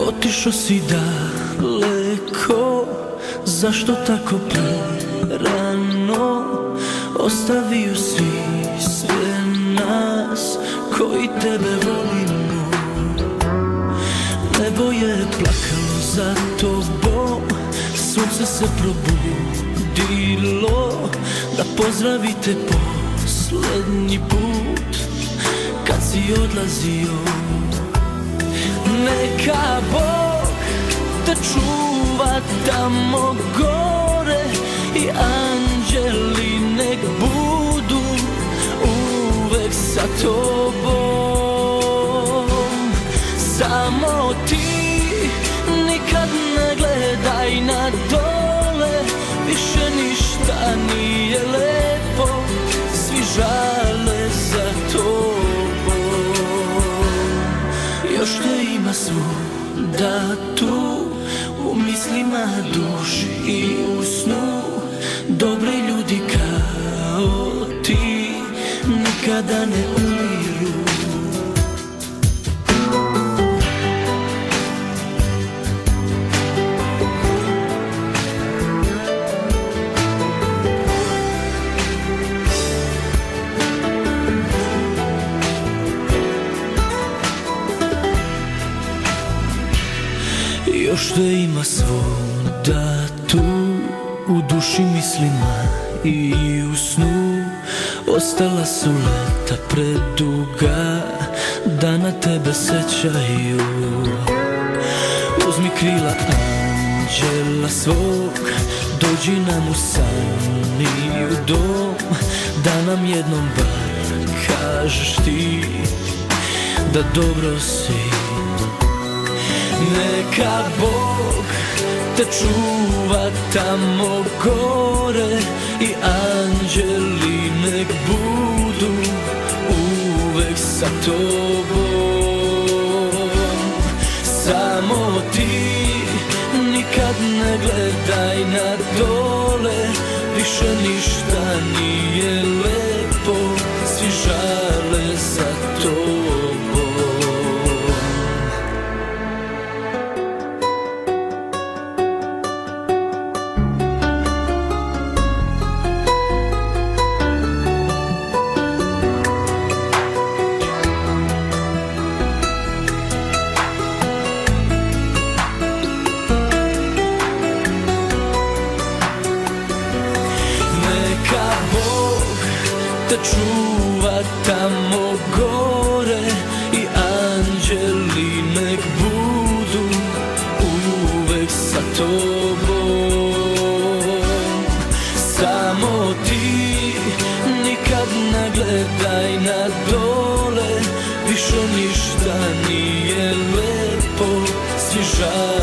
Otišao si daleko, zašto tako prerano? Ostavio si sve nas koji tebe volimo. Nebo je plakalo za tobom, sunce se probudilo da pozdravite poslednji put kad si odlazio. Neka Bog te čuva tamo gore i anđeli nek budu uvek sa tobom. Samo ti nikad ne gledaj na dole, više ništa nije lepo, svi žale za tobom. Još te ima svuda tu, u mislima, duši i u snu. Dobri ljudi kao ti nikada ne umiru. Još te ima svuda tu, u duši, mislima i u snu. Ostala su leta preduga da na tebe sećaju. Uzmi krila anđela svog, dođi nam u san i u dom, da nam jednom bar kažeš ti da dobro si. Neka Bog te čuva tamo gore i anđeli nek budu uvek sa tobom. Samo ti nikad ne gledaj na dole, više ništa nije lepo, svi žale za tobom. Te čuva tamo gore i anđeli nek budu uvek sa tobom. Samo ti nikad ne gledaj na dole, više ništa nije lepo, svi žale